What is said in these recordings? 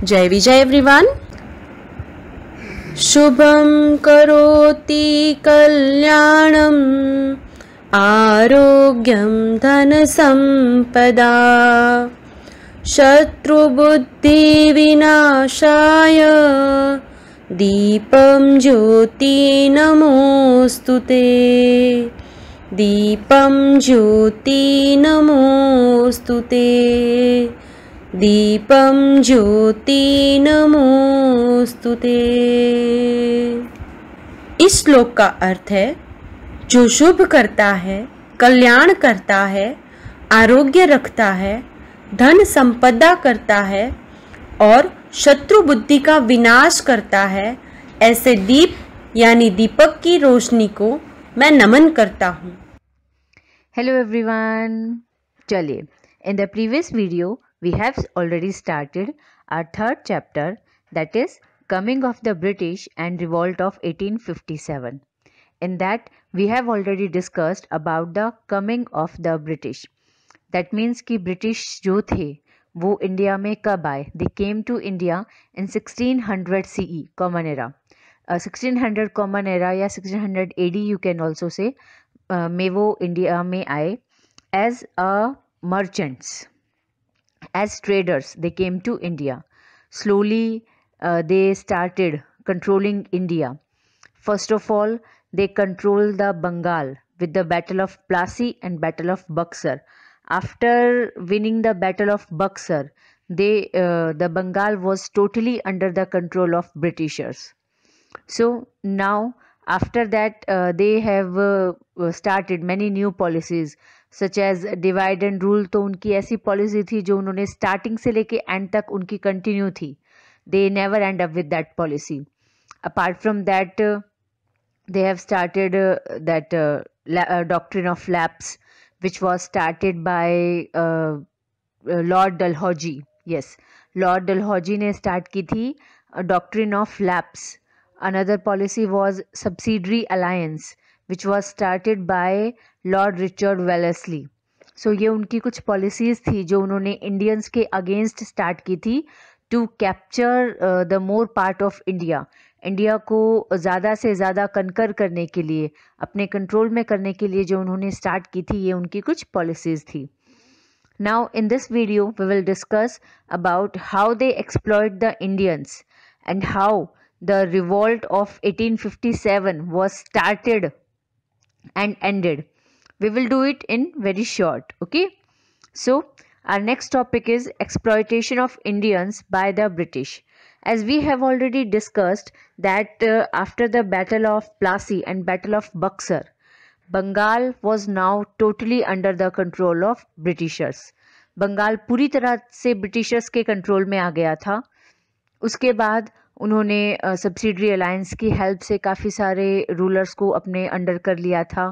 जय विजय एवरीवन। शुभं करोति कल्याणं आरोग्यं धनसम्पदा शत्रुबुद्धिविनाशाय दीपं ज्योति नमोस्तुते। दीपं ज्योति नमोस्तुते। दीपं ज्योति नमोस्तुते। इस श्लोक का अर्थ है, जो शुभ करता है, कल्याण करता है, आरोग्य रखता है, धन संपदा करता है और शत्रु बुद्धि का विनाश करता है, ऐसे दीप यानी दीपक की रोशनी को मैं नमन करता हूँ। Hello everyone. चलिए, in the previous video we have already started our third chapter, that is Coming of the British and Revolt of 1857. In that we have already discussed about the coming of the British. That means कि British जो थे वो India में कब आए. They came to India in 1600 CE, Common Era. 1600 Common Era या 1600 AD you can also say. में वो इंडिया में आए as a merchants, as traders. They came to India. Slowly they started controlling India. First of all, they controlled the Bengal with the Battle of Plassey and Battle of Buxar. After winning the Battle of Buxar, the Bengal was totally under the control of Britishers. So now after that they have started many new policies such as divide and rule. तो उनकी ऐसी policy थी जो उन्होंने starting से लेके and तक उनकी कंटिन्यू थी. They never end up with that policy. Apart from that they have started that doctrine of lapse, which was started by Lord Dalhousie. Yes, Lord Dalhousie ने स्टार्ट की थी doctrine of lapse. Another policy was subsidiary alliance, which was started by Lord Richard Wellesley. So ये उनकी कुछ policies थी जो उन्होंने Indians के अगेंस्ट स्टार्ट की थी to capture the more part of India. India को ज़्यादा से ज़्यादा कनकर करने के लिए, अपने कंट्रोल में करने के लिए जो उन्होंने स्टार्ट की थी, ये उनकी कुछ policies थी. Now in this video we will discuss about how they exploit the Indians and how the revolt of 1857 was started and ended. We will do it in very short. Okay, so our next topic is exploitation of Indians by the British. As we have already discussed that after the Battle of Plassey and Battle of Buxar, Bengal was now totally under the control of Britishers. Bengal पूरी तरह से Britishers के control में आ गया था. उसके बाद उन्होंने सब्सिडरी अलायंस की हेल्प से काफ़ी सारे रूलर्स को अपने अंडर कर लिया था.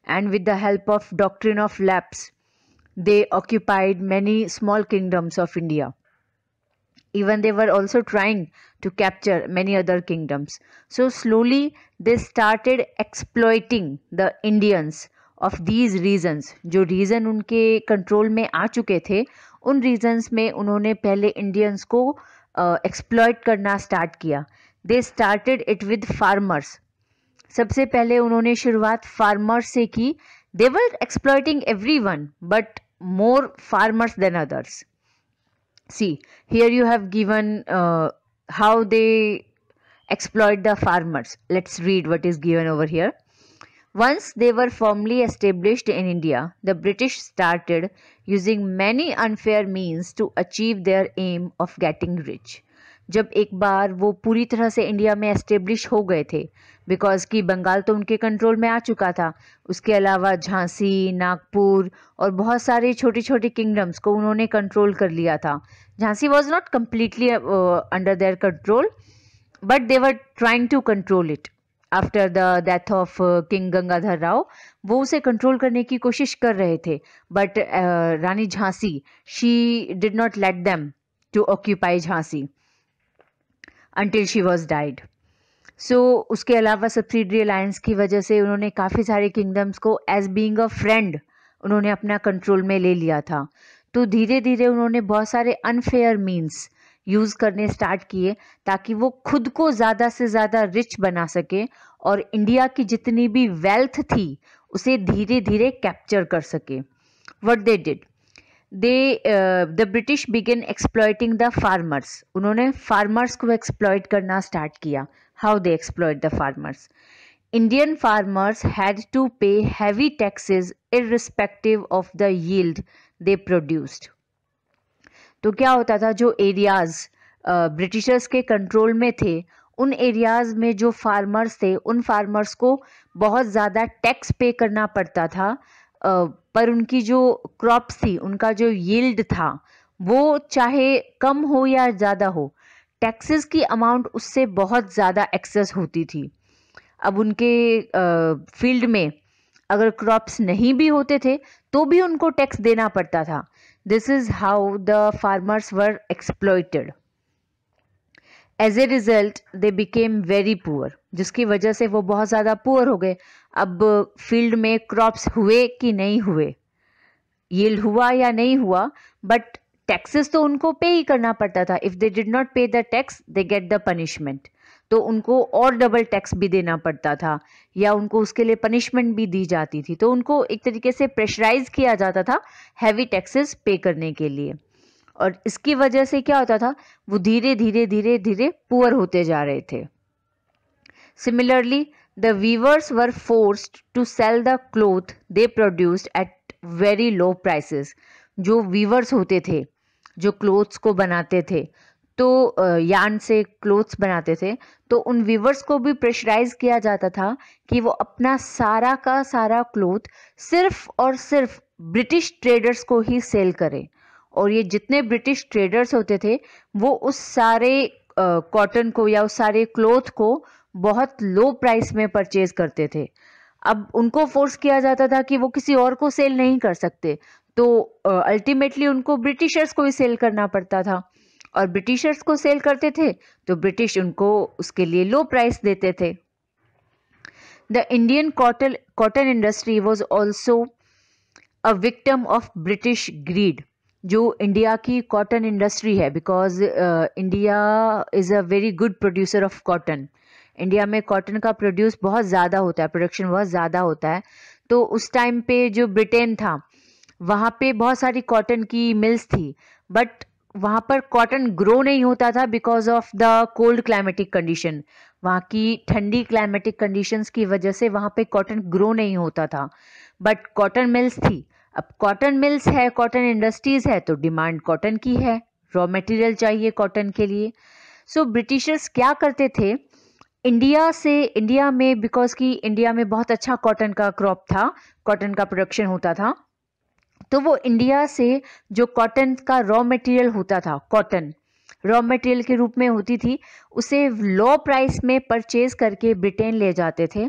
And with the help of doctrine of lapse they occupied many small kingdoms of India. Even they were also trying to capture many other kingdoms. So slowly they started exploiting the Indians of these reasons. जो reason उनके control में आ चुके थे, उन regions में उन्होंने पहले Indians को एक्सप्लॉइट करना स्टार्ट किया. They started it with farmers. सबसे पहले उन्होंने शुरुआत फार्मर्स से की. They were exploiting everyone but more farmers than others. See, here you have given how they exploit the farmers. Let's read what is given over here. Once they were firmly established in India, the British started using many unfair means to achieve their aim of getting rich. जब एक बार वो पूरी तरह से India में establish हो गए थे, बिकॉज कि बंगाल तो उनके कंट्रोल में आ चुका था, उसके अलावा झांसी, नागपुर और बहुत सारे छोटे छोटे किंगडम्स को उन्होंने कंट्रोल कर लिया था. Jhansi was not completely under their control but they were trying to control it. After the death of king Gangadhar Rao वो उसे कंट्रोल करने की कोशिश कर रहे थे, but Rani Jhansi, she did not let them to occupy Jhansi until she was died. So उसके अलावा सब्सिडरी अलायंस की वजह से उन्होंने काफ़ी सारे किंगडम्स को एज बीइंग अ फ्रेंड उन्होंने अपना कंट्रोल में ले लिया था. तो धीरे धीरे उन्होंने बहुत सारे अनफेयर मीन्स यूज़ करने स्टार्ट किए ताकि वो खुद को ज़्यादा से ज़्यादा रिच बना सके और इंडिया की जितनी भी वेल्थ थी उसे धीरे धीरे कैप्चर कर सके. What they did, the British began exploiting the farmers. उन्होंने फार्मर्स को एक्सप्लॉइट करना स्टार्ट किया. How they exploit the farmers? Indian farmers had to pay heavy taxes irrespective of the yield they produced. तो क्या होता था, जो एरियाज ब्रिटिशर्स के कंट्रोल में थे उन एरियाज में जो फार्मर्स थे उन फार्मर्स को बहुत ज़्यादा टैक्स पे करना पड़ता था, पर उनकी जो क्रॉप्स थी उनका जो यील्ड था वो चाहे कम हो या ज़्यादा हो, टैक्सेस की अमाउंट उससे बहुत ज़्यादा एक्सेस होती थी. अब उनके फील्ड में अगर क्रॉप्स नहीं भी होते थे तो भी उनको टैक्स देना पड़ता था. This is how the farmers were exploited. As a result they became very poor, जिसकी वजह से वो बहुत ज़्यादा पुअर हो गए. अब फील्ड में क्रॉप्स हुए कि नहीं हुए, यील्ड हुआ या नहीं हुआ, बट टैक्सेस तो उनको पे ही करना पड़ता था. इफ़ दे डिड नॉट पे the tax they get the punishment. तो उनको और डबल टैक्स भी देना पड़ता था या उनको उसके लिए पनिशमेंट भी दी जाती थी. तो उनको एक तरीके से प्रेशराइज किया जाता था हैवी टैक्सेस पे करने के लिए. और इसकी वजह से क्या होता था, वो धीरे धीरे धीरे धीरे पुअर होते जा रहे थे. Similarly the weavers were forced to sell the cloth they produced at very low prices. जो वीवर्स होते थे, जो क्लोथ्स को बनाते थे, तो यार्न से क्लोथ्स बनाते थे, तो उन वीवर्स को भी प्रेशराइज किया जाता था कि वो अपना सारा का सारा क्लोथ सिर्फ और सिर्फ ब्रिटिश ट्रेडर्स को ही सेल करें. और ये जितने ब्रिटिश ट्रेडर्स होते थे वो उस सारे कॉटन को या उस सारे क्लोथ को बहुत लो प्राइस में परचेज करते थे. अब उनको फोर्स किया जाता था कि वो किसी और को सेल नहीं कर सकते, तो अल्टीमेटली उनको ब्रिटिशर्स को ही सेल करना पड़ता था. और ब्रिटिशर्स को सेल करते थे तो ब्रिटिश उनको उसके लिए लो प्राइस देते थे. The Indian cotton industry was also a victim of British greed. जो इंडिया की कॉटन इंडस्ट्री है, because India is a very good producer of cotton. India में कॉटन का प्रोड्यूस बहुत ज़्यादा होता है, प्रोडक्शन बहुत ज़्यादा होता है. तो उस टाइम पे जो ब्रिटेन था वहाँ पे बहुत सारी कॉटन की मिल्स थी, बट वहाँ पर कॉटन ग्रो नहीं होता था because of the cold climatic condition. वहाँ की ठंडी क्लाइमेटिक कंडीशंस की वजह से वहाँ पे कॉटन ग्रो नहीं होता था. बट कॉटन मिल्स थी. अब कॉटन मिल्स है, कॉटन इंडस्ट्रीज है, तो डिमांड कॉटन की है, रॉ मटेरियल चाहिए कॉटन के लिए. सो ब्रिटिशर्स क्या करते थे, इंडिया में बिकॉज कि इंडिया में बहुत अच्छा कॉटन का क्रॉप था, कॉटन का प्रोडक्शन होता था, तो वो इंडिया से जो कॉटन का रॉ मटेरियल होता था, कॉटन रॉ मटेरियल के रूप में होती थी, उसे लो प्राइस में परचेज करके ब्रिटेन ले जाते थे.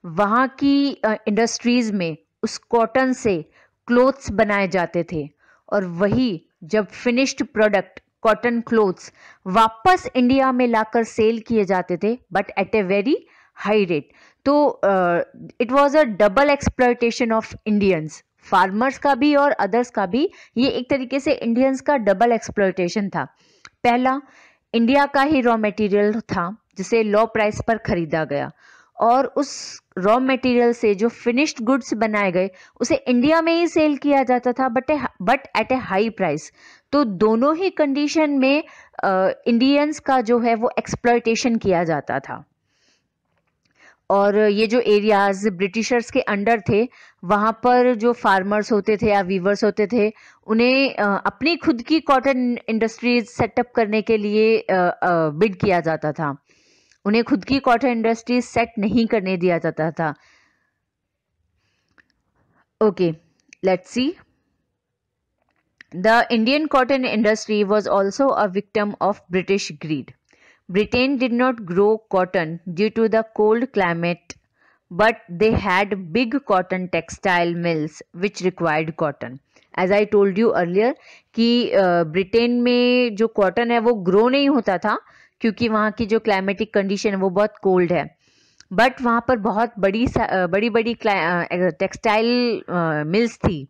वहाँ की इंडस्ट्रीज में उस कॉटन से क्लोथ्स बनाए जाते थे और वही जब फिनिश्ड प्रोडक्ट कॉटन क्लोथ्स वापस इंडिया में लाकर सेल किए जाते थे, but at a very high rate. तो it was a double exploitation of Indians, farmers का भी और अदर्स का भी. ये एक तरीके से इंडियंस का डबल एक्सप्लॉयटेशन था. पहला, इंडिया का ही रॉ मटेरियल था जिसे लो प्राइस पर खरीदा गया, और उस रॉ मटेरियल से जो फिनिश्ड गुड्स बनाए गए उसे इंडिया में ही सेल किया जाता था, but at A high price. तो दोनों ही कंडीशन में इंडियंस का जो है वो एक्सप्लॉयटेशन किया जाता था. और ये जो एरियाज ब्रिटिशर्स के अंडर थे वहाँ पर जो फार्मर्स होते थे या वीवर्स होते थे उन्हें अपनी खुद की कॉटन इंडस्ट्रीज सेटअप करने के लिए बिड किया जाता था. उन्हें खुद की कॉटन इंडस्ट्रीज सेट नहीं करने दिया जाता था. Okay, let's see. The Indian cotton industry was also a victim of British greed. Britain did not grow cotton due to the cold climate, but they had big cotton textile mills which required cotton. As I told you earlier कि Britain में जो cotton है वो grow नहीं होता था क्योंकि वहाँ की जो क्लाइमेटिक कंडीशन है वो बहुत कोल्ड है, बट वहाँ पर बहुत बड़ी टेक्सटाइल मिल्स थी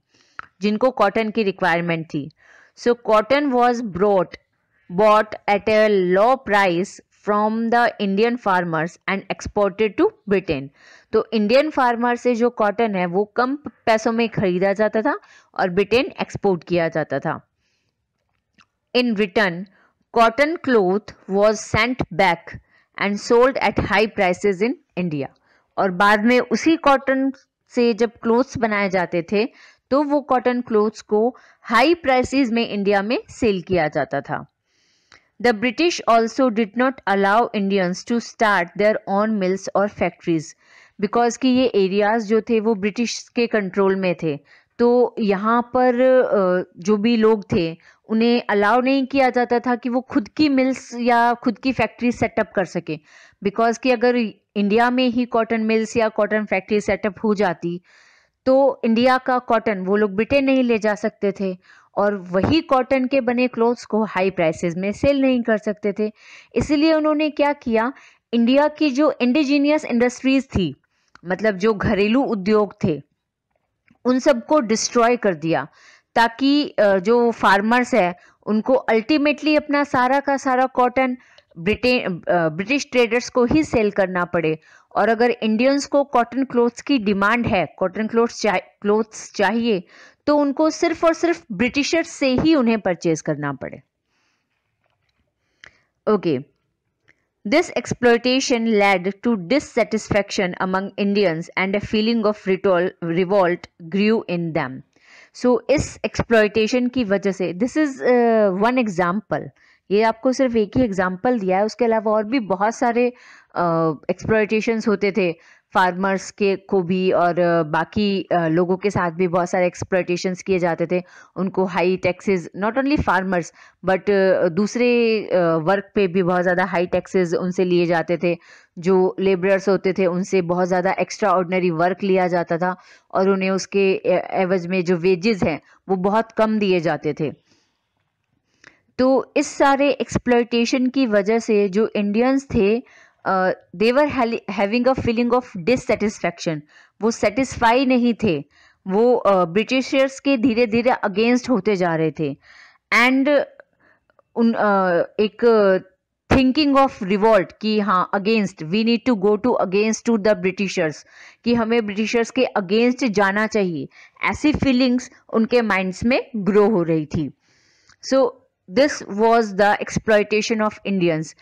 जिनको कॉटन की रिक्वायरमेंट थी. So cotton was brought bought at a low price from the Indian farmers and exported to Britain. तो इंडियन फार्मर से जो कॉटन है वो कम पैसों में खरीदा जाता था और ब्रिटेन एक्सपोर्ट किया जाता था. In return, cotton cloth was sent back and sold at high prices in India. और बाद में उसी कॉटन से जब क्लोथ्स बनाए जाते थे तो वो कॉटन क्लोथ्स को हाई प्राइसेस में इंडिया में सेल किया जाता था. The British also did not allow Indians to start their own mills or factories because कि ये एरियाज जो थे वो ब्रिटिश के कंट्रोल में थे. तो यहाँ पर जो भी लोग थे उन्हें अलाउ नहीं किया जाता था कि वो खुद की मिल्स या खुद की फैक्ट्री सेटअप कर सके, बिकॉज कि अगर इंडिया में ही कॉटन मिल्स या कॉटन फैक्ट्री सेटअप हो जाती तो इंडिया का कॉटन वो लोग ब्रिटेन नहीं ले जा सकते थे और वही कॉटन के बने क्लोथ्स को हाई प्राइसेस में सेल नहीं कर सकते थे. इसलिए उन्होंने क्या किया, इंडिया की जो इंडिजीनियस इंडस्ट्रीज थी, मतलब जो घरेलू उद्योग थे, उन सबको डिस्ट्रॉय कर दिया ताकि जो फार्मर्स है उनको अल्टीमेटली अपना सारा का सारा कॉटन ब्रिटिश ट्रेडर्स को ही सेल करना पड़े. और अगर इंडियंस को कॉटन क्लोथ्स की डिमांड है, कॉटन क्लोथ्स चाहिए, तो उनको सिर्फ और सिर्फ ब्रिटिशर्स से ही उन्हें परचेज करना पड़े. Okay, this exploitation led to dissatisfaction among Indians and a feeling of revolt grew in them. So इस exploitation की वजह से, this is one example, ये आपको सिर्फ एक ही एग्जाम्पल दिया है, उसके अलावा और भी बहुत सारे एक्सप्लॉयटेशंस होते थे फार्मर्स के को भी, और बाकी लोगों के साथ भी बहुत सारे एक्सप्लॉयटेशंस किए जाते थे. उनको high taxes, not only farmers but दूसरे वर्क पे भी बहुत ज़्यादा हाई टैक्सेस उनसे लिए जाते थे. जो लेबरर्स होते थे उनसे बहुत ज़्यादा एक्स्ट्रा ऑर्डिनरी वर्क लिया जाता था और उन्हें उसके एवज में जो वेजेस हैं वो बहुत कम दिए जाते थे. तो इस सारे एक्सप्लॉयटेशन की वजह से जो इंडियंस थे they were having a feeling of dissatisfaction, वो सेटिस्फाई नहीं थे, वो ब्रिटिशर्स के धीरे धीरे अगेंस्ट होते जा रहे थे. एंड उन एक थिंकिंग ऑफ रिवॉल्ट कि हाँ against, we need to go to against to the britishers, कि हमें ब्रिटिशर्स के अगेंस्ट जाना चाहिए, ऐसी फीलिंग्स उनके माइंड्स में ग्रो हो रही थी. So this was the exploitation of Indians.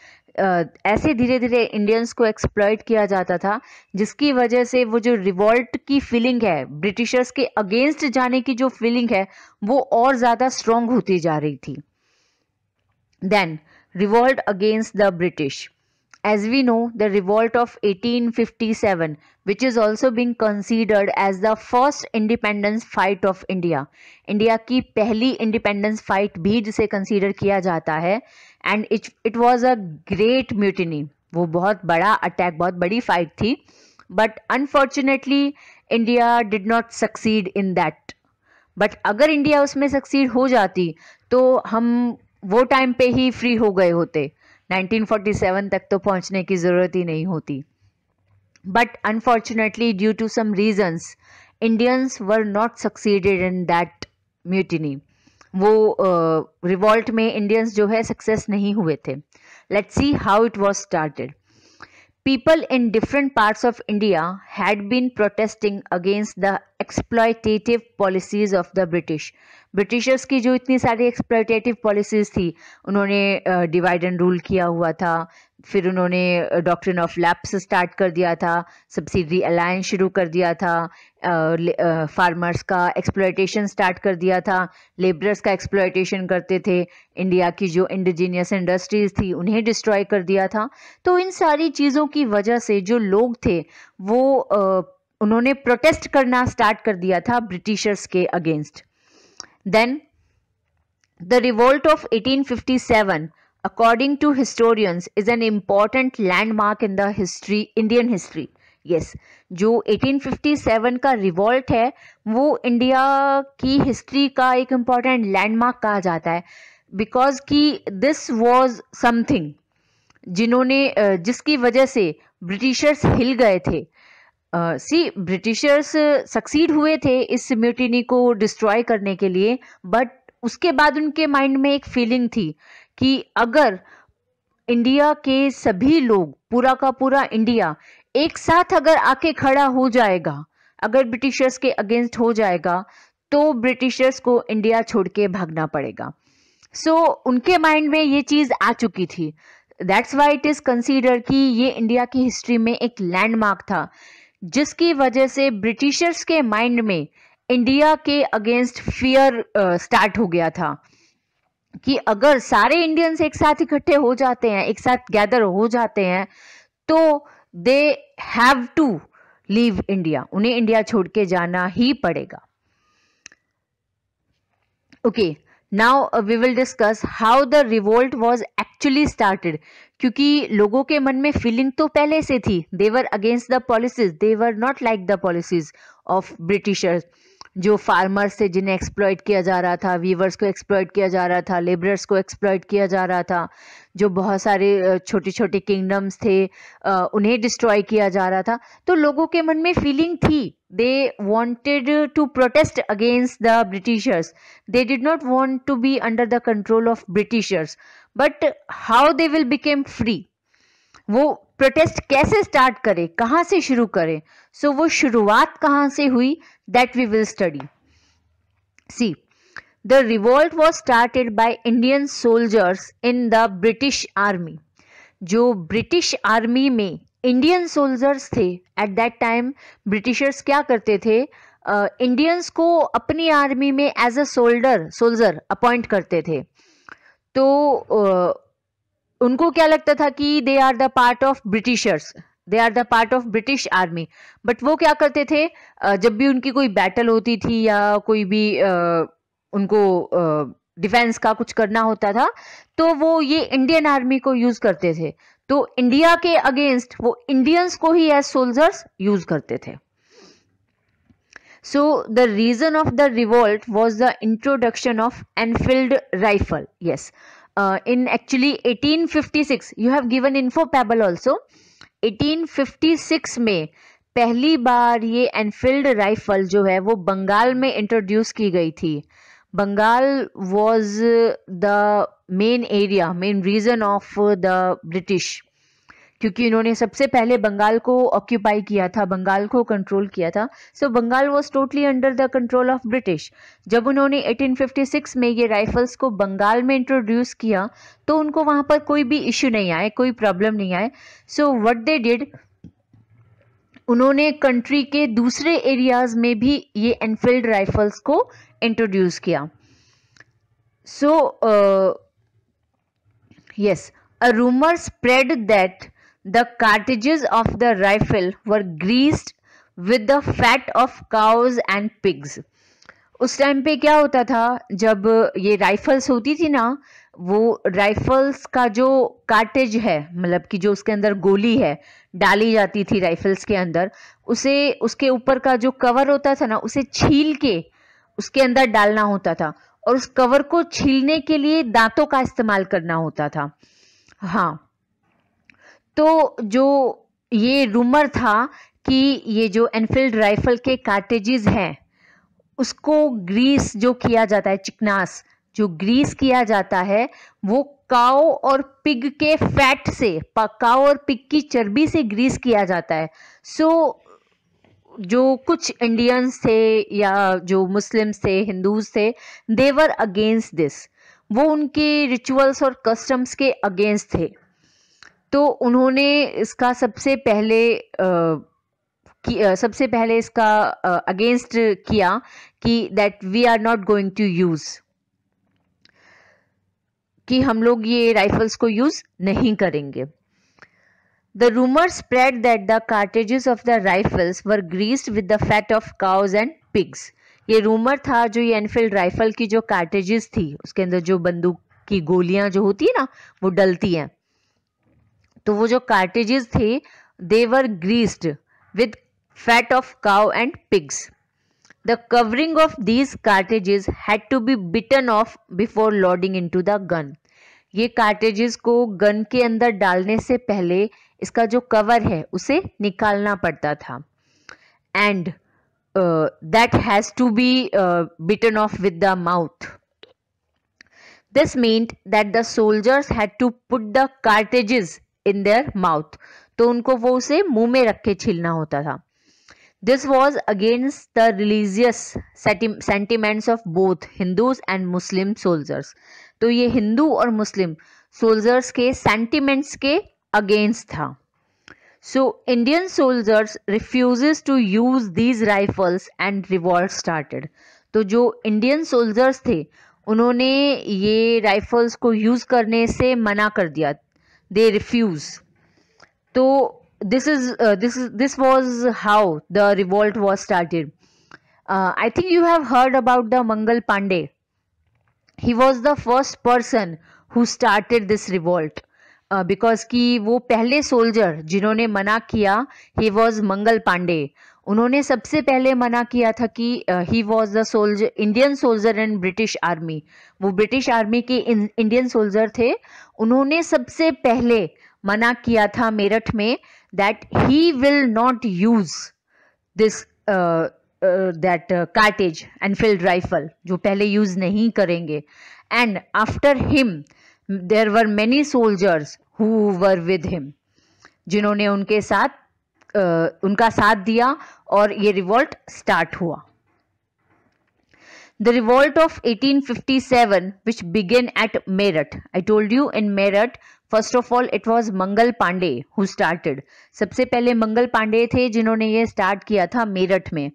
ऐसे धीरे धीरे इंडियंस को एक्सप्लॉयट किया जाता था, जिसकी वजह से वो जो रिवॉल्ट की फीलिंग है, ब्रिटिशर्स के अगेंस्ट जाने की जो फीलिंग है, वो और ज़्यादा स्ट्रॉन्ग होती जा रही थी. Then revolt against the British. As we know, the revolt of 1857, which is also being considered as the first independence fight of India. India की पहली independence fight भी जिसे consider किया जाता है, and it was a great mutiny. वो बहुत बड़ा attack, बहुत बड़ी fight थी, but unfortunately India did not succeed in that. But अगर इंडिया उसमें succeed हो जाती तो हम वो टाइम पे ही फ्री हो गए होते, 1947 तक तो पहुंचने की ज़रूरत ही नहीं होती. But unfortunately due to some reasons Indians were not succeeded in that mutiny. वो रिवॉल्ट में इंडियंस जो है सक्सेस नहीं हुए थे. Let's see how it was started. People in different parts of India had been protesting against the exploitative policies of the British. Britishers की जो इतनी सारी एक्सप्लॉयटेटिव पॉलिसीज थी, उन्होंने डिवाइड एंड रूल किया हुआ था, फिर उन्होंने डॉक्ट्रिन ऑफ लैप्स स्टार्ट कर दिया था, सब्सिडी अलायंस शुरू कर दिया था, फार्मर्स का एक्सप्लॉयटेशन स्टार्ट कर दिया था, लेबरर्स का एक्सप्लॉयटेशन करते थे, इंडिया की जो इंडिजीनियस इंडस्ट्रीज थी उन्हें डिस्ट्रॉय कर दिया था. तो इन सारी चीज़ों की वजह से जो लोग थे वो उन्होंने प्रोटेस्ट करना स्टार्ट कर दिया था ब्रिटिशर्स के against. Then the revolt of 1857, according to historians, is an important landmark in the Indian history. Yes, जो 1857 का रिवॉल्ट है वो इंडिया की हिस्ट्री का एक इम्पॉर्टेंट लैंडमार्क कहा जाता है, बिकॉज कि दिस वॉज समथिंग जिसकी वजह से ब्रिटिशर्स हिल गए थे. ब्रिटिशर्स सक्सीड हुए थे इस म्यूटिनी को डिस्ट्रॉय करने के लिए, बट उसके बाद उनके माइंड में एक फीलिंग थी कि अगर इंडिया के सभी लोग, पूरा का पूरा इंडिया एक साथ अगर आके खड़ा हो जाएगा, अगर ब्रिटिशर्स के अगेंस्ट हो जाएगा, तो ब्रिटिशर्स को इंडिया छोड़ के भागना पड़ेगा। सो उनके माइंड में ये चीज आ चुकी थी। That's why it is consider कि ये इंडिया की हिस्ट्री में एक लैंडमार्क था, जिसकी वजह से ब्रिटिशर्स के माइंड में इंडिया के अगेंस्ट फियर स्टार्ट हो गया था कि अगर सारे इंडियंस एक साथ इकट्ठे हो जाते हैं, एक साथ गैदर हो जाते हैं, तो they have to leave India, उन्हें इंडिया छोड़ के जाना ही पड़ेगा। Okay, now we will discuss how the revolt was actually started. क्योंकि लोगों के मन में फीलिंग तो पहले से थी, they were against the policies, they were not like the policies of Britishers. जो फार्मर्स थे जिन्हें एक्सप्लॉइट किया जा रहा था, वीवर्स को एक्सप्लॉइट किया जा रहा था, लेबरर्स को एक्सप्लॉइट किया जा रहा था, जो बहुत सारे छोटे छोटे किंगडम्स थे उन्हें डिस्ट्रॉय किया जा रहा था। तो लोगों के मन में फीलिंग थी, they wanted to protest against the britishers, they did not want to be under the control of britishers, but how they will became free, वो प्रोटेस्ट कैसे स्टार्ट करे, कहां से शुरू करे, सो वो शुरुआत कहां से हुई, that we will study. See, the revolt was started by Indian soldiers in the British army. जो ब्रिटिश आर्मी में इंडियन सोल्जर्स थे एट दैट टाइम, ब्रिटिशर्स क्या करते थे, इंडियंस को अपनी आर्मी में एज अ सोल्जर अपॉइंट करते थे। तो उनको क्या लगता था कि they are the part of britishers, they are the part of British army, but वो क्या करते थे, जब भी उनकी कोई बैटल होती थी या कोई भी उनको डिफेंस का कुछ करना होता था, तो वो ये इंडियन आर्मी को यूज करते थे। तो इंडिया के अगेंस्ट वो इंडियंस को ही एज सोल्जर्स यूज करते थे। So the reason of the revolt was the introduction of Enfield rifle. Yes, in actually 1856, you have given info pebble also. 1856 में पहली बार ये एनफील्ड राइफल जो है वो बंगाल में इंट्रोड्यूस की गई थी। Bengal was the main area, main reason of the British, क्योंकि इन्होंने सबसे पहले बंगाल को ऑक्यूपाई किया था, बंगाल को कंट्रोल किया था। So Bengal was totally under the control of British. जब उन्होंने 1856 में ये राइफल्स को बंगाल में इंट्रोड्यूस किया तो उनको वहां पर कोई भी इश्यू नहीं आए, कोई प्रॉब्लम नहीं आए। सो व्हाट दे डिड, उन्होंने कंट्री के दूसरे एरियाज में भी ये एनफील्ड राइफल्स को इंट्रोड्यूस किया। सो yes, a rumor spread that the cartridges of the rifle were greased with the fat of cows and pigs. उस टाइम पे क्या होता था, जब ये राइफल्स होती थी ना, वो राइफल्स का जो कार्टेज है, मतलब कि जो उसके अंदर गोली है डाली जाती थी राइफल्स के अंदर, उसे उसके ऊपर का जो कवर होता था ना, उसे छील के उसके अंदर डालना होता था, और उस कवर को छीलने के लिए दांतों का इस्तेमाल करना होता था। हाँ, तो जो ये रूमर था कि ये जो एनफील्ड राइफल के कार्टेजेस हैं उसको ग्रीस जो किया जाता है, चिकनास जो ग्रीस किया जाता है, वो काऊ और पिग के फैट से, काऊ और पिग की चर्बी से ग्रीस किया जाता है। सो जो कुछ इंडियंस थे या जो मुस्लिम्स थे, हिंदूज थे, दे वर अगेंस्ट दिस, वो उनके रिचुअल्स और कस्टम्स के अगेंस्ट थे। तो उन्होंने इसका सबसे पहले इसका अगेंस्ट किया कि that we are not going to use, कि हम लोग ये राइफल्स को यूज नहीं करेंगे। The rumor spread that the cartridges of the rifles were greased with the fat of cows and pigs. ये रूमर था, जो ये एनफील्ड राइफल की जो कार्टेजेस थी उसके अंदर जो बंदूक की गोलियां जो होती है ना वो डलती हैं, तो वो जो कार्टेजेस थे they were greased with fat of cow and pigs. The covering of these cartridges had to be bitten off before loading into the gun. ये कार्टेजेस को गन के अंदर डालने से पहले इसका जो कवर है उसे निकालना पड़ता था, and that has to be bitten off with the mouth. This meant that the soldiers had to put the cartridges in their mouth. तो उनको वो उसे मुंह में रख के छीलना होता था. This was against the religious sentiments of both Hindus and Muslim soldiers. तो ये हिंदू और मुस्लिम सोल्जर्स के सेंटिमेंट्स के अगेंस्ट था. So Indian soldiers refuses to use these rifles and revolt started. तो जो इंडियन सोल्जर्स थे उन्होंने ये राइफल्स को यूज करने से मना कर दिया. They refuse. तो this was how the revolt was started. I think you have heard about the Mangal Pandey. He was the first person who started this revolt. Because कि वो पहले सोल्जर जिन्होंने मना किया, ही वॉज मंगल पांडे. उन्होंने सबसे पहले मना किया था कि he was the soldier, Indian soldier in British army. वो ब्रिटिश आर्मी के इंडियन सोल्जर थे. उन्होंने सबसे पहले मना किया था मेरठ में that he will not use this that cartridge and field rifle, जो पहले यूज नहीं करेंगे. And after him there were many soldiers who were with him, जिन्होंने उनके साथ उनका साथ दिया और ये रिवोल्ट स्टार्ट हुआ. The revolt of 1857 which began at Meerut. I told you in Meerut, first of all it was Mangal Pandey who started. सबसे पहले मंगल पांडे थे जिन्होंने ये स्टार्ट किया था मेरठ में.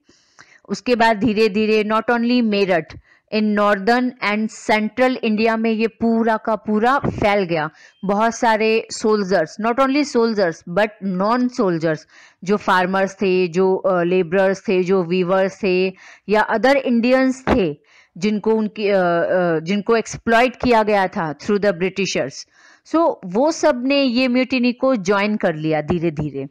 उसके बाद धीरे धीरे not only Meerut, in northern and central India में ये पूरा का पूरा फैल गया. बहुत सारे soldiers, not only soldiers but non soldiers, जो फार्मर्स थे, जो लेबरर्स थे, जो वीवर्स थे या अदर इंडियंस थे जिनको एक्सप्लॉइट किया गया था थ्रू द ब्रिटिशर्स. सो वो सब ने ये म्यूटिनी को ज्वाइन कर लिया धीरे धीरे,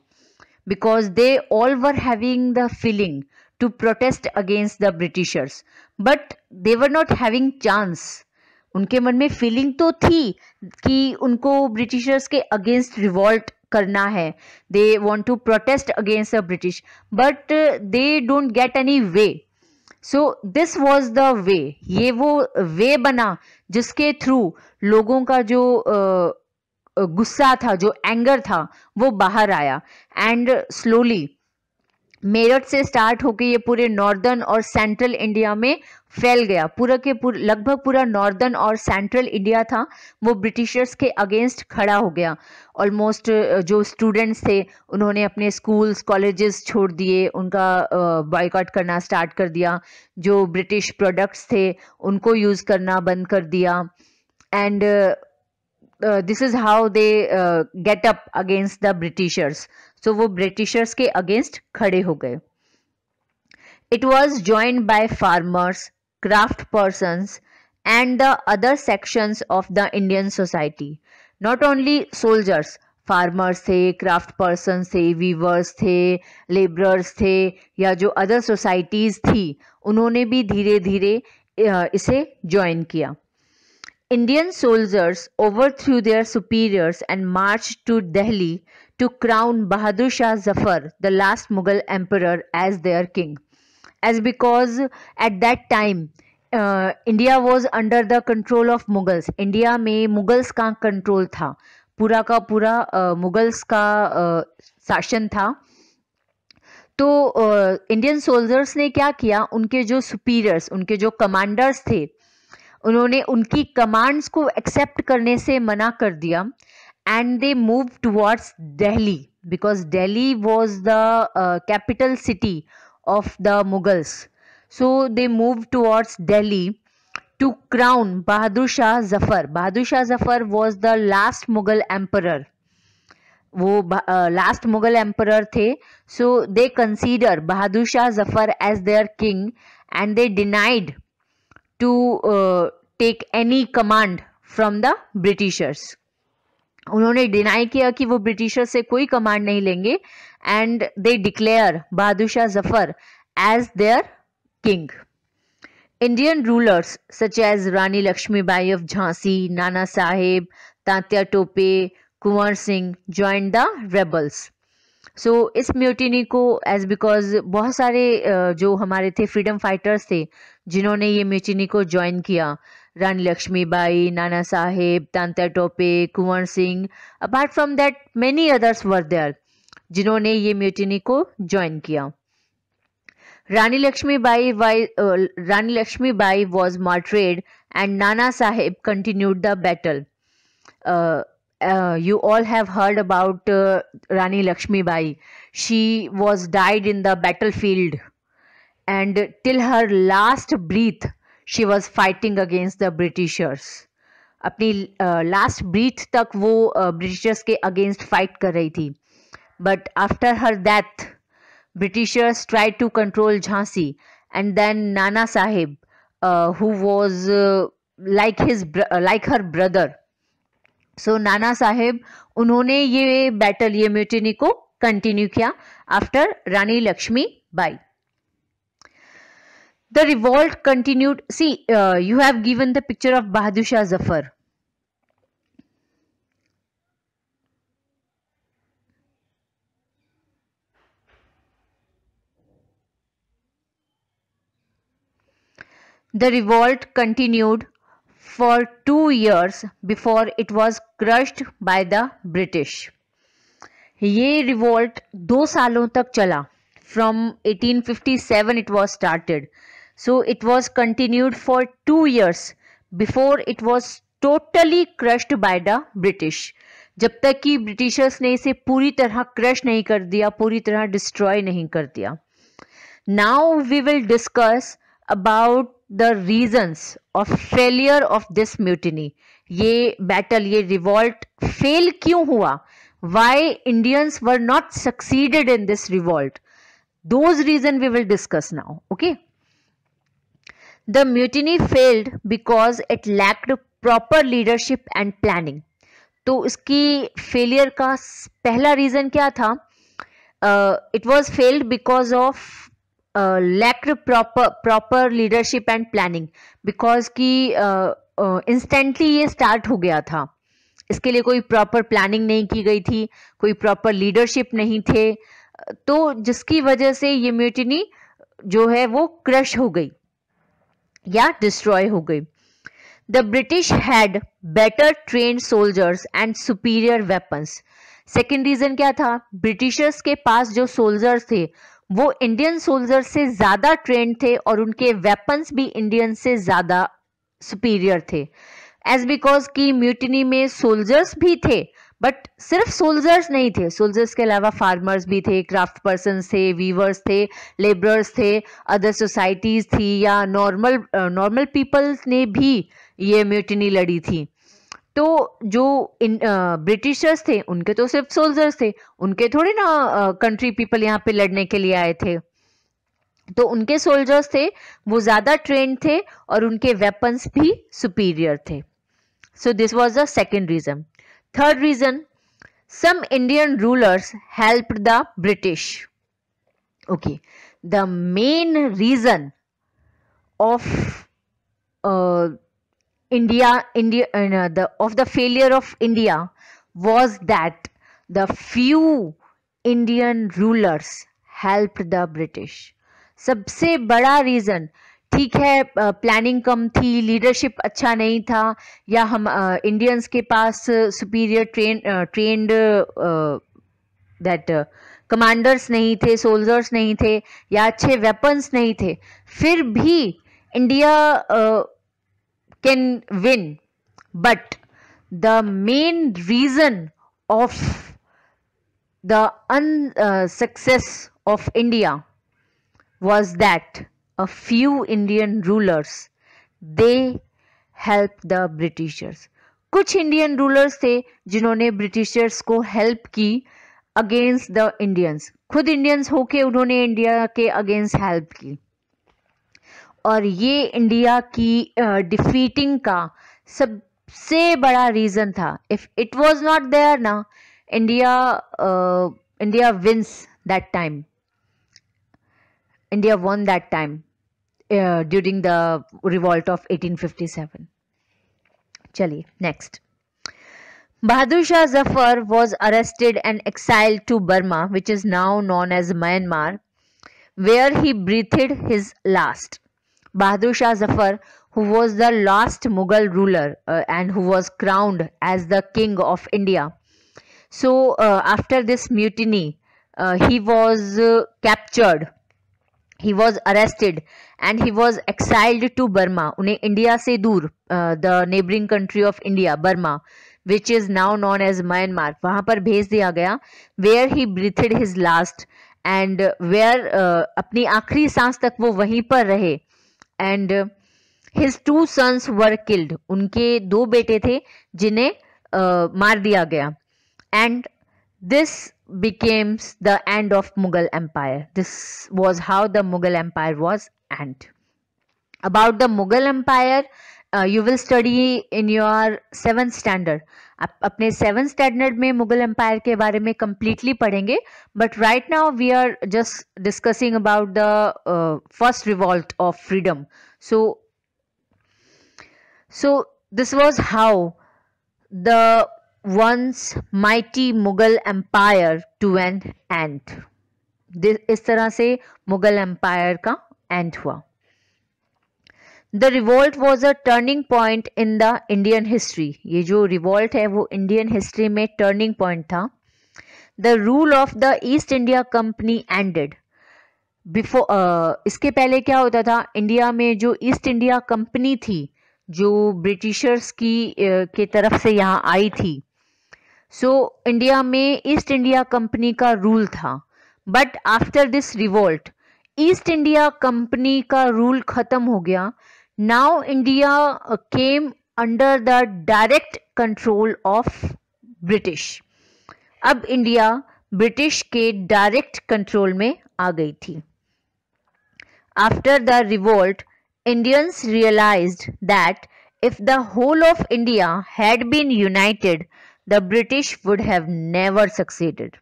because they all were having the feeling to protest against the Britishers, but they were not having chance. उनके मन में फीलिंग तो थी कि उनको ब्रिटिशर्स के अगेंस्ट रिवॉल्ट करना है, they want to protest against the British, but they don't get any way. So this was the way. ये वो वे बना जिसके थ्रू लोगों का जो गुस्सा था, जो एंगर था, वो बाहर आया. एंड स्लोली मेरठ से स्टार्ट होके ये पूरे नॉर्दर्न और सेंट्रल इंडिया में फैल गया. पूरा के लगभग पूरा नॉर्दर्न और सेंट्रल इंडिया था वो ब्रिटिशर्स के अगेंस्ट खड़ा हो गया. ऑलमोस्ट जो स्टूडेंट्स थे उन्होंने अपने स्कूल्स कॉलेजेस छोड़ दिए, उनका बॉयकॉट करना स्टार्ट कर दिया. जो ब्रिटिश प्रोडक्ट्स थे उनको यूज़ करना बंद कर दिया. And this is how they get up against the Britishers. So वो ब्रिटिशर्स के अगेंस्ट खड़े हो गए. It was joined by farmers, craft persons and the other sections of the Indian society. Not only soldiers, farmers थे, craft persons थे, weavers थे, labourers थे, या जो अदर सोसाइटीज थी उन्होंने भी धीरे धीरे इसे ज्वाइन किया. Indian soldiers overthrew their superiors and marched to Delhi to crown Bahadur Shah Zafar, the last Mughal emperor, as their king. As because at that time India was under the control of Mughals. India में Mughals का control था, पूरा का पूरा Mughals का शासन था. तो इंडियन सोल्जर्स ने क्या किया, उनके जो सुपीरियर्स, उनके जो कमांडर्स थे, उन्होंने उनकी कमांड्स को एक्सेप्ट करने से मना कर दिया. And they move towards Delhi because Delhi was the capital city of the Mughals. So they move towards Delhi to crown Bahadur Shah Zafar. Bahadur Shah Zafar was the last Mughal emperor. वो लास्ट मुगल एम्परर थे. So they consider Bahadur Shah Zafar as their king and they denied to take any command from the Britishers. उन्होंने deny किया कि वो Britisher से कोई command नहीं लेंगे. And they declare Bahadur Shah Zafar as their king. Indian rulers such as Rani Lakshmibai of Jhansi, Nana Sahib, Tatya Tope, Kunwar Singh joined the rebels. So इस mutiny को एज बिकॉज बहुत सारे जो हमारे थे फ्रीडम फाइटर्स थे जिन्होंने ये म्यूटिनी को ज्वाइन किया. Rani Lakshmibai, Nana Sahib, Tanta Tope, Kunwar Singh. Apart from that, many others were there जिन्होंने ये म्यूटिनी को ज्वाइन किया. Rani Lakshmibai was martyred and Nana Sahib continued the battle. You all have heard about Rani Lakshmibai. She was died in the battlefield, and till her last breath she was fighting against the Britishers. अपनी last breathe तक वो Britishers के against fight कर रही थी. But after her death Britishers tried to control Jhansi, and then Nana Sahib, who was like her brother. So Nana Sahib, उन्होंने ये battle, ये म्यूटिनी को कंटिन्यू किया after Rani Lakshmi Bai. The revolt continued. See, you have given the picture of Bahadur Shah Zafar. The revolt continued for 2 years before it was crushed by the British. ये revolt 2 सालों तक चला. From 1857 it was started. So it was continued for 2 years before it was totally crushed by the British. जब तक कि Britishers ने इसे पूरी तरह क्रश नहीं कर दिया, पूरी तरह डिस्ट्रॉय नहीं कर दिया. Now we will discuss about the reasons of failure of this mutiny. ये battle, ये revolt fail क्यों हुआ? Why Indians were not succeeded in this revolt? Those reasons we will discuss now. Okay. The mutiny failed because it lacked proper leadership and planning. तो इसकी failure का पहला reason क्या था? It was failed because of lacked proper leadership and planning. Because कि instantly ये start हो गया था. इसके लिए कोई proper planning नहीं की गई थी, कोई proper leadership नहीं थे, तो जिसकी वजह से ये म्यूटिनी जो है वो क्रश हो गई या डिस्ट्रॉय हो गई. The British had better trained soldiers and superior weapons. Second reason क्या था? ब्रिटिशर्स के पास जो सोल्जर्स थे वो इंडियन सोल्जर्स से ज्यादा ट्रेंड थे और उनके वेपन्स भी इंडियन से ज्यादा सुपीरियर थे. एज बिकॉज की म्यूटिनी में सोल्जर्स भी थे, बट सिर्फ सोल्जर्स नहीं थे, सोल्जर्स के अलावा फार्मर्स भी थे, क्राफ्ट पर्सन्स थे, वीवर्स थे, लेबरर्स थे, अदर सोसाइटीज थी या नॉर्मल पीपल्स ने भी ये म्यूटिनी लड़ी थी. तो जो ब्रिटिशर्स थे उनके तो सिर्फ सोल्जर्स थे, उनके थोड़ी ना कंट्री पीपल यहाँ पे लड़ने के लिए आए थे. तो उनके सोल्जर्स थे वो ज्यादा ट्रेंड थे और उनके वेपन्स भी सुपीरियर थे. So this was the second reason. Third reason, some Indian rulers helped the British. Okay, the main reason of the failure of India was that the few Indian rulers helped the British. सबसे बड़ा reason, ठीक है planning कम थी, leadership अच्छा नहीं था, या हम इंडियंस के पास सुपीरियर ट्रेंड दैट कमांडर्स नहीं थे, सोल्जर्स नहीं थे, या अच्छे वेपन्स नहीं थे, फिर भी India can win. But the main reason of the unsuccess of India was that a few Indian rulers, they helped the Britishers. कुछ इंडियन रूलर्स थे जिन्होंने ब्रिटिशर्स को हेल्प की अगेंस्ट द इंडियंस. खुद इंडियंस होके उन्होंने इंडिया के against help की, और ये इंडिया की डिफीटिंग का सबसे बड़ा रीजन था. If it was not there ना, India wins that time. India won that time during the revolt of 1857. Chaliye, next. Bahadur Shah Zafar was arrested and exiled to Burma, which is now known as Myanmar, where he breathed his last. Bahadur Shah Zafar who was the last Mughal ruler and who was crowned as the king of India. So after this mutiny, he was captured, he was arrested, and he was exiled to Burma. उन्हें India से दूर, the neighboring country of India, Burma, which is now known as Myanmar, वहाँ पर भेज दिया गया, where he breathed his last, and where अपनी आखिरी सांस तक वो वहीं पर रहे. And his 2 sons were killed. उनके 2 बेटे थे जिन्हें मार दिया गया. And this becomes the end of Mughal Empire. This was how the Mughal Empire was end. About the Mughal Empire, you will study in your 7th standard. आप अपने 7th standard में Mughal Empire के बारे में completely पढ़ेंगे. But right now we are just discussing about the first revolt of freedom. So this was how the once mighty Mughal Empire to an end. इस तरह से मुगल एम्पायर का and हुआ. The revolt was a turning point in the Indian history. ये जो revolt है वो Indian history में turning point था. The rule of the East India Company ended. Before इसके पहले क्या होता था, इंडिया में जो ईस्ट इंडिया कंपनी थी, जो ब्रिटिशर्स की के तरफ से यहाँ आई थी, सो इंडिया में ईस्ट इंडिया कंपनी का रूल था. But after this revolt East India company का रूल खत्म हो गया. Now India came under the direct control of British. अब इंडिया ब्रिटिश के डायरेक्ट कंट्रोल में आ गई थी. After the revolt Indians realized that if the whole of India had been united the British would have never succeeded.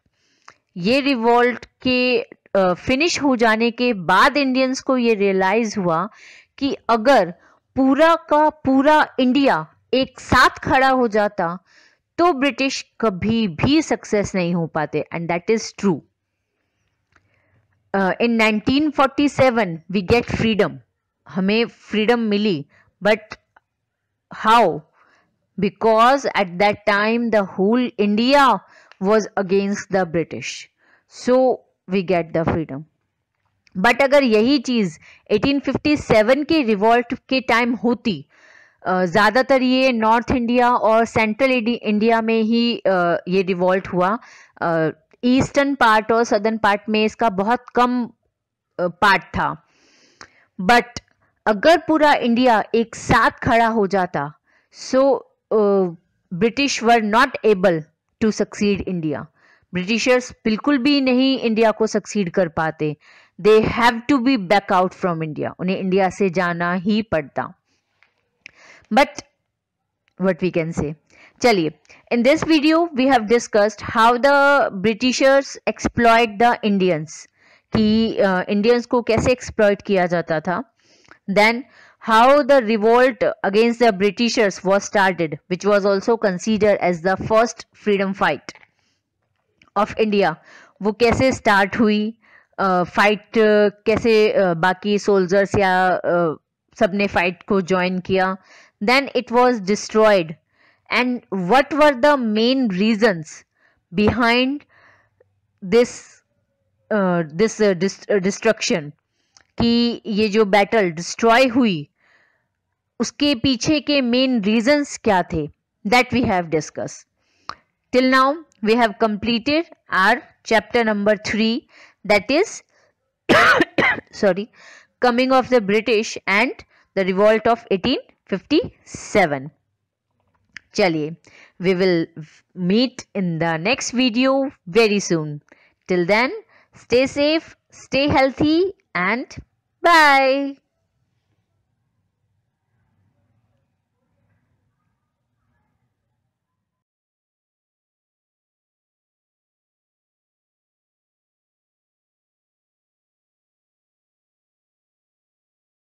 ये revolt के finish हो जाने के बाद इंडियंस को ये रियलाइज हुआ कि अगर पूरा का पूरा इंडिया एक साथ खड़ा हो जाता तो ब्रिटिश कभी भी सक्सेस नहीं हो पाते. And that is true. In 1947 we get freedom. हमें फ्रीडम मिली. But how? Because at that time the whole India was against the British, so we get the freedom. But अगर यही चीज़ 1857 के रिवॉल्ट के टाइम होती, ज़्यादातर ये नॉर्थ इंडिया और सेंट्रल इंडिया में ही ये रिवॉल्ट हुआ. ईस्टर्न पार्ट और सदर्न पार्ट में इसका बहुत कम पार्ट था. बट अगर पूरा इंडिया एक साथ खड़ा हो जाता, so British were not able to succeed India. Britishers बिल्कुल भी नहीं इंडिया को सक्सीड कर पाते. They have to be back out from India. उन्हें इंडिया से जाना ही पड़ता. But what we can say, चलिए, in this video we have discussed how the britishers exploit the Indians, कि इंडियंस को कैसे एक्सप्लॉइट किया जाता था. Then how the revolt against the Britishers was started, which was also considered as the first freedom fight of India. वो कैसे start हुई, fight कैसे बाकी soldiers या सबने fight को join किया. Then it was destroyed, and what were the main reasons behind this destruction, कि ये जो बैटल डिस्ट्रॉय हुई उसके पीछे के मेन रीजंस क्या थे, that we have discuss. Till now we have completed our chapter number 3, that is coming of the British and the revolt of 1857. चलिए, we will meet in the next video very soon. Till then, stay safe, stay healthy, and bye.